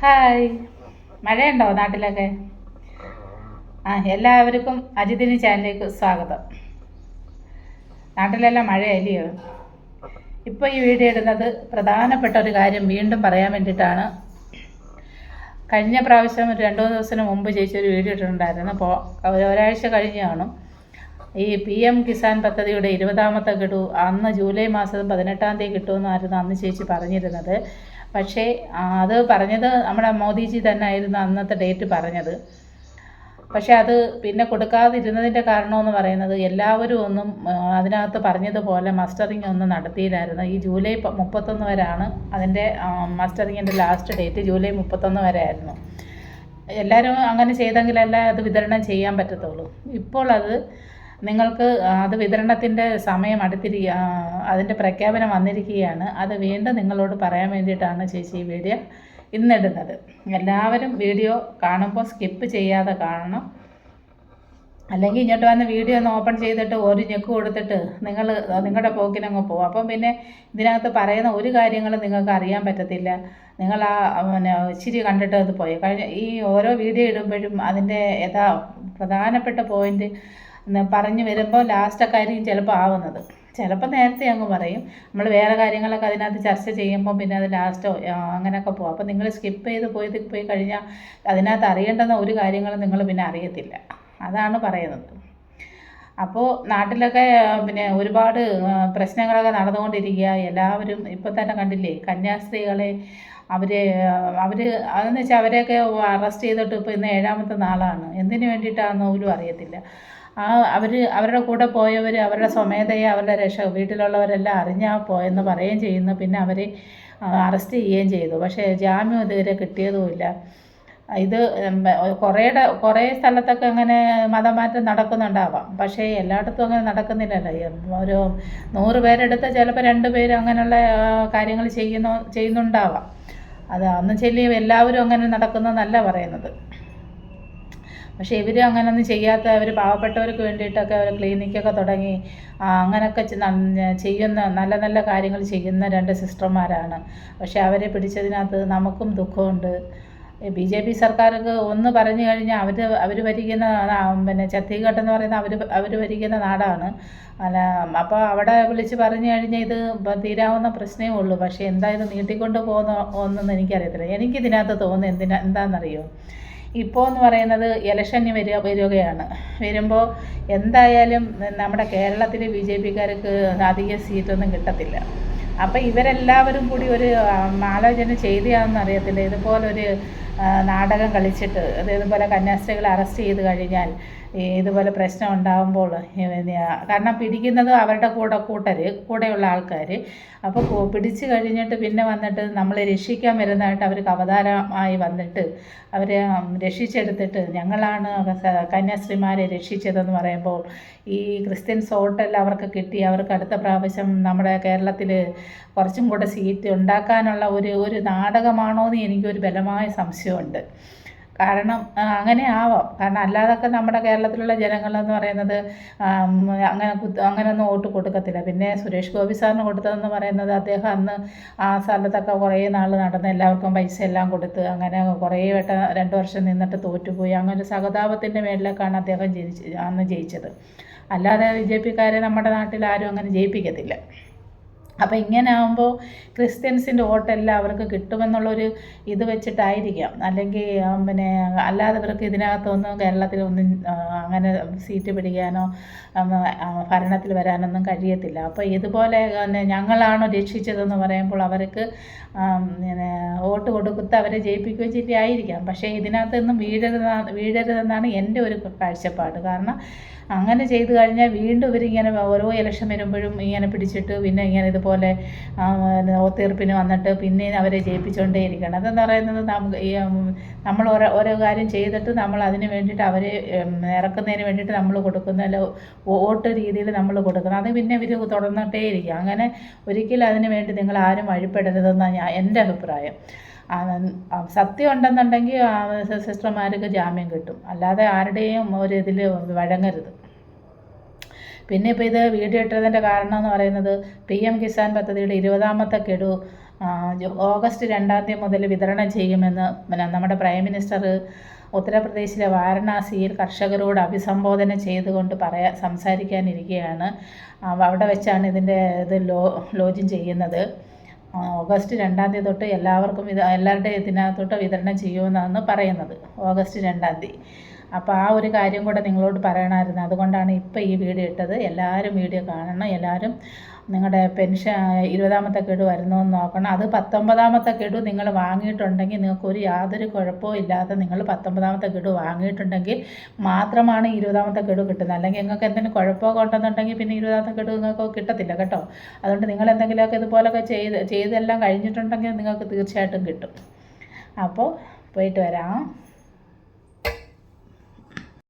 Hi. മഴയുണ്ടോ നാട്ടിലൊക്കെ? എല്ലാവർക്കും അജിതിനി ചാനലിലേക്ക് സ്വാഗതം. നാട്ടിലെല്ലാം മഴയല്ലയോ? ഇപ്പോൾ ഈ വീഡിയോ ഇടുന്നത് പ്രധാനപ്പെട്ട ഒരു കാര്യം വീണ്ടും പറയാൻ വേണ്ടിയിട്ടാണ്. കഴിഞ്ഞ പ്രാവശ്യം ഒരു 2-3 ദിവസത്തിന് മുമ്പ് ചേച്ചി ഒരു വീഡിയോ ഇട്ടിട്ടുണ്ടായിരുന്നു. അപ്പോൾ ഒരാഴ്ച കഴിഞ്ഞ് കാണും. ഈ PM കിസാൻ പദ്ധതിയുടെ 20ാമത്തെ ഗഡു അന്ന് ജൂലൈ മാസം 18-ാം തീയതി കിട്ടുമെന്നായിരുന്നു അന്ന് ചേച്ചി പറഞ്ഞിരുന്നത്. പക്ഷേ അത് പറഞ്ഞത് നമ്മുടെ മോദിജി തന്നെ ആയിരുന്നു അന്നത്തെ ഡേറ്റ് പറഞ്ഞത്. പക്ഷേ അത് പിന്നെ കൊടുക്കാതിരുന്നതിൻ്റെ കാരണമെന്ന് പറയുന്നത് എല്ലാവരും ഒന്നും അതിനകത്ത് പറഞ്ഞതുപോലെ മസ്റ്ററിങ് ഒന്നും നടത്തിയില്ലായിരുന്നു. ഈ ജൂലൈ 31 വരെയാണ് അതിൻ്റെ മസ്റ്ററിങ്ങിൻ്റെ ലാസ്റ്റ് ഡേറ്റ്. ജൂലൈ 31 വരെ ആയിരുന്നു. എല്ലാവരും അങ്ങനെ ചെയ്തെങ്കിലല്ലേ അത് വിതരണം ചെയ്യാൻ പറ്റത്തുള്ളൂ. ഇപ്പോൾ അത് നിങ്ങൾക്ക് അത് വിതരണത്തിൻ്റെ സമയം അതിൻ്റെ പ്രഖ്യാപനം വന്നിരിക്കുകയാണ്. അത് വീണ്ടും നിങ്ങളോട് പറയാൻ വേണ്ടിയിട്ടാണ് ചേച്ചി ഈ വീഡിയോ ഇന്നിടുന്നത്. എല്ലാവരും വീഡിയോ കാണുമ്പോൾ സ്കിപ്പ് ചെയ്യാതെ കാണണം. അല്ലെങ്കിൽ ഇങ്ങോട്ട് വന്ന് വീഡിയോ ഒന്ന് ഓപ്പൺ ചെയ്തിട്ട് ഒരു ഞെക്ക് കൊടുത്തിട്ട് നിങ്ങളുടെ പോക്കിനങ്ങ് പോകും. അപ്പം പിന്നെ ഇതിനകത്ത് പറയുന്ന ഒരു കാര്യങ്ങളും നിങ്ങൾക്ക് അറിയാൻ പറ്റത്തില്ല. നിങ്ങൾ ഇച്ചിരി കണ്ടിട്ട് അത് പോയി ഈ ഓരോ വീഡിയോ ഇടുമ്പോഴും അതിൻ്റെ പ്രധാനപ്പെട്ട പോയിൻ്റ് പറഞ്ഞു വരുമ്പോൾ ലാസ്റ്റൊക്കെ ആയിരിക്കും ചിലപ്പോൾ ആവുന്നത്. ചിലപ്പോൾ നേരത്തെ അങ്ങ് പറയും. നമ്മൾ വേറെ കാര്യങ്ങളൊക്കെ അതിനകത്ത് ചർച്ച ചെയ്യുമ്പോൾ പിന്നെ അത് ലാസ്റ്റോ അങ്ങനെയൊക്കെ പോകും. അപ്പോൾ നിങ്ങൾ സ്കിപ്പ് ചെയ്ത് പോയി കഴിഞ്ഞാൽ അതിനകത്ത് അറിയേണ്ടുന്ന ഒരു കാര്യങ്ങളും നിങ്ങൾ പിന്നെ അറിയത്തില്ല. അതാണ് പറയുന്നത്. അപ്പോൾ നാട്ടിലൊക്കെ പിന്നെ ഒരുപാട് പ്രശ്നങ്ങളൊക്കെ നടന്നുകൊണ്ടിരിക്കുക. എല്ലാവരും ഇപ്പോൾ തന്നെ കണ്ടില്ലേ, കന്യാസ്ത്രീകളെ അവർ അതെന്ന് വെച്ചാൽ അവരെയൊക്കെ അറസ്റ്റ് ചെയ്തിട്ട് ഇപ്പോൾ ഇന്ന് 7ാമത്തെ നാളാണ്. എന്തിനു വേണ്ടിയിട്ടാണെന്ന് പോലും അറിയത്തില്ല. അവരുടെ കൂടെ പോയവർ അവരുടെ സ്വമേധയെ അവരുടെ വീട്ടിലുള്ളവരെല്ലാം അറിഞ്ഞാൽ പോയെന്ന് പറയുകയും ചെയ്യുന്നു. പിന്നെ അവരെ അറസ്റ്റ് ചെയ്യുകയും ചെയ്തു. പക്ഷേ ജാമ്യം ഇതുവരെ കിട്ടിയതുമില്ല. ഇത് കുറേ സ്ഥലത്തൊക്കെ അങ്ങനെ മതമാറ്റം നടക്കുന്നുണ്ടാവാം. പക്ഷേ എല്ലായിടത്തും അങ്ങനെ നടക്കുന്നില്ലല്ലോ. ഒരു 100 പേരെടുത്ത് ചിലപ്പോൾ 2 പേര് അങ്ങനെയുള്ള കാര്യങ്ങൾ ചെയ്യുന്നുണ്ടാവാം. അത് അന്ന് ചൊല്ലി എല്ലാവരും അങ്ങനെ നടക്കുന്നതെന്നല്ല പറയുന്നത്. പക്ഷേ ഇവർ അങ്ങനെയൊന്നും ചെയ്യാത്ത അവർ പാവപ്പെട്ടവർക്ക് വേണ്ടിയിട്ടൊക്കെ അവർ ക്ലിനിക്കൊക്കെ തുടങ്ങി അങ്ങനെയൊക്കെ ചെയ്യുന്ന നല്ല നല്ല കാര്യങ്ങൾ ചെയ്യുന്ന 2 സിസ്റ്റർമാരാണ്. പക്ഷേ അവരെ പിടിച്ചതിനകത്ത് നമുക്കും ദുഃഖമുണ്ട്. BJP സർക്കാർക്ക് ഒന്ന് പറഞ്ഞു കഴിഞ്ഞാൽ അവർ ഭരിക്കുന്ന പിന്നെ ഛത്തീസ്ഗഡ് എന്ന് പറയുന്ന അവർ ഭരിക്കുന്ന നാടാണ്. അപ്പോൾ അവിടെ വിളിച്ച് പറഞ്ഞു കഴിഞ്ഞാൽ ഇത് തീരാവുന്ന പ്രശ്നമേ ഉള്ളൂ. പക്ഷേ എന്താ ഇത് നീട്ടിക്കൊണ്ട് പോകുന്നതെന്ന് എനിക്കറിയത്തില്ല. എനിക്കിതിനകത്ത് തോന്നുന്നത് എന്താണെന്നറിയോ? ഇപ്പോൾ എന്ന് പറയുന്നത് ഇലക്ഷന് വരികയാണ്. വരുമ്പോൾ എന്തായാലും നമ്മുടെ കേരളത്തിൽ BJPക്കാർക്ക് അധികം സീറ്റൊന്നും കിട്ടത്തില്ല. അപ്പോൾ ഇവരെല്ലാവരും കൂടി ഒരു ആലോചന ചെയ്തതാണെന്ന് അറിയത്തില്ല. ഇതുപോലൊരു നാടകം കളിച്ചിട്ട് ഇതുപോലെ കന്യാസ്ത്രീകളെ അറസ്റ്റ് ചെയ്ത് കഴിഞ്ഞാൽ ഇതുപോലെ പ്രശ്നം ഉണ്ടാകുമ്പോൾ കാരണം പിടിക്കുന്നത് അവരുടെ കൂടെയുള്ള ആൾക്കാർ. അപ്പോൾ പിടിച്ചു കഴിഞ്ഞിട്ട് പിന്നെ വന്നിട്ട് നമ്മളെ രക്ഷിക്കാൻ വരുന്നതായിട്ട് അവർക്ക് അവതാരമായി വന്നിട്ട് അവരെ രക്ഷിച്ചെടുത്തിട്ട് ഞങ്ങളാണ് കന്യാസ്ത്രീമാരെ രക്ഷിച്ചതെന്ന് പറയുമ്പോൾ ഈ ക്രിസ്ത്യൻസ് വോട്ടെല്ലാം അവർക്ക് കിട്ടി. അവർക്ക് അടുത്ത പ്രാവശ്യം നമ്മുടെ കേരളത്തിൽ കുറച്ചും കൂടെ സീറ്റ് ഉണ്ടാക്കാനുള്ള ഒരു നാടകമാണോ എന്ന് എനിക്കൊരു ബലമായ സംശയമുണ്ട്. കാരണം അങ്ങനെ ആവാം. കാരണം അല്ലാതൊക്കെ നമ്മുടെ കേരളത്തിലുള്ള ജനങ്ങളെന്ന് പറയുന്നത് അങ്ങനെയൊന്നും വോട്ട് കൊടുക്കത്തില്ല. പിന്നെ സുരേഷ് ഗോപി സാറിന് കൊടുത്തതെന്ന് പറയുന്നത് അദ്ദേഹം അന്ന് ആ സ്ഥലത്തൊക്കെ കുറേ നാൾ നടന്ന് എല്ലാവർക്കും പൈസ എല്ലാം കൊടുത്ത് അങ്ങനെ കുറേ വട്ടം 2 വർഷം നിന്നിട്ട് തോറ്റുപോയി. അങ്ങനെ സഹതാപത്തിൻ്റെ മേളിലേക്കാണ് അദ്ദേഹം അന്ന് ജയിച്ചത്. അല്ലാതെ BJPക്കാരെ നമ്മുടെ നാട്ടിൽ ആരും അങ്ങനെ ജയിപ്പിക്കത്തില്ല. അപ്പോൾ ഇങ്ങനെ ആകുമ്പോൾ ക്രിസ്ത്യൻസിൻ്റെ വോട്ടെല്ലാം അവർക്ക് കിട്ടുമെന്നുള്ളൊരു ഇത് വെച്ചിട്ടായിരിക്കാം. അല്ലെങ്കിൽ പിന്നെ അല്ലാതെ ഇവർക്ക് ഇതിനകത്തൊന്നും കേരളത്തിലൊന്നും അങ്ങനെ സീറ്റ് പിടിക്കാനോ ഭരണത്തിൽ വരാനൊന്നും കഴിയത്തില്ല. അപ്പോൾ ഇതുപോലെ ഞങ്ങളാണോ രക്ഷിച്ചതെന്ന് പറയുമ്പോൾ അവർക്ക് വോട്ട് കൊടുത്ത് അവരെ ജയിപ്പിക്കുകയും ചെയ്യായിരിക്കാം. പക്ഷേ ഇതിനകത്തൊന്നും വീഴരുതെന്നാണ് എൻ്റെ ഒരു കാഴ്ചപ്പാട്. കാരണം അങ്ങനെ ചെയ്തു കഴിഞ്ഞാൽ വീണ്ടും ഇവരിങ്ങനെ ഓരോ ഇലക്ഷൻ വരുമ്പോഴും ഇങ്ങനെ പിടിച്ചിട്ട് പിന്നെ ഇങ്ങനെ ഇതുപോലെ ഒത്തീർപ്പിന് വന്നിട്ട് പിന്നെ അവരെ ജയിപ്പിച്ചുകൊണ്ടേ ഇരിക്കണം. അതെന്ന് പറയുന്നത് നമ്മൾ ഓരോ കാര്യം ചെയ്തിട്ട് നമ്മൾ അതിന് വേണ്ടിയിട്ട് അവരെ ഇറക്കുന്നതിന് വേണ്ടിയിട്ട് നമ്മൾ കൊടുക്കുന്ന വോട്ട് രീതിയിൽ നമ്മൾ കൊടുക്കണം. അത് പിന്നെ ഇവർ തുടർന്നിട്ടേ ഇരിക്കുക. അങ്ങനെ ഒരിക്കലും അതിന് വേണ്ടി നിങ്ങൾ ആരും വഴിപ്പെടരുതെന്നാണ് എൻ്റെ അഭിപ്രായം. സത്യം ഉണ്ടെന്നുണ്ടെങ്കിൽ സിസ്റ്റർമാർക്ക് ജാമ്യം കിട്ടും. അല്ലാതെ ആരുടെയും ഒരു ഇതിൽ വഴങ്ങരുത്. പിന്നെ ഇപ്പോൾ ഇത് വീഡിയോ ഇട്ടതിൻ്റെ കാരണം എന്ന് പറയുന്നത് PM കിസാൻ പദ്ധതിയുടെ 20ാമത്തെ ഗഡു ഓഗസ്റ്റ് 2 മുതൽ വിതരണം ചെയ്യുമെന്ന് നമ്മുടെ പ്രൈം മിനിസ്റ്റർ ഉത്തർപ്രദേശിലെ വാരണാസിയിൽ കർഷകരോട് അഭിസംബോധന ചെയ്തുകൊണ്ട് സംസാരിക്കാനിരിക്കുകയാണ്. അവിടെ വെച്ചാണ് ഇതിൻ്റെ ലോഞ്ചിങ് ചെയ്യുന്നത്. ഓഗസ്റ്റ് 2 തൊട്ട് എല്ലാവർക്കും എല്ലാവരുടെയും ഇതിനകത്തോട്ട് വിതരണം ചെയ്യുമെന്നാണ് പറയുന്നത്, ഓഗസ്റ്റ് 2. അപ്പോൾ ആ ഒരു കാര്യം കൂടെ നിങ്ങളോട് പറയണമായിരുന്നു. അതുകൊണ്ടാണ് ഇപ്പോൾ ഈ വീഡിയോ ഇട്ടത്. എല്ലാവരും വീഡിയോ കാണണം. എല്ലാവരും നിങ്ങളുടെ പെൻഷൻ 20ാമത്തെ ഗഡു വരുന്നതെന്ന് നോക്കണം. അത് 19ാമത്തെ ഗഡു നിങ്ങൾ വാങ്ങിയിട്ടുണ്ടെങ്കിൽ നിങ്ങൾക്ക് യാതൊരു കുഴപ്പവും ഇല്ലാതെ നിങ്ങൾ 19ാമത്തെ ഗഡു വാങ്ങിയിട്ടുണ്ടെങ്കിൽ മാത്രമാണ് 20ാമത്തെ ഗഡു കിട്ടുന്നത്. അല്ലെങ്കിൽ നിങ്ങൾക്ക് എന്തെങ്കിലും കുഴപ്പമൊക്കെ ഉണ്ടെന്നുണ്ടെങ്കിൽ പിന്നെ 20ാമത്തെ ഗഡു നിങ്ങൾക്ക് കിട്ടത്തില്ല കേട്ടോ. അതുകൊണ്ട് നിങ്ങൾ എന്തെങ്കിലുമൊക്കെ ഇതുപോലൊക്കെ ചെയ്തെല്ലാം കഴിഞ്ഞിട്ടുണ്ടെങ്കിൽ നിങ്ങൾക്ക് തീർച്ചയായിട്ടും കിട്ടും. അപ്പോൾ പോയിട്ട് വരാം.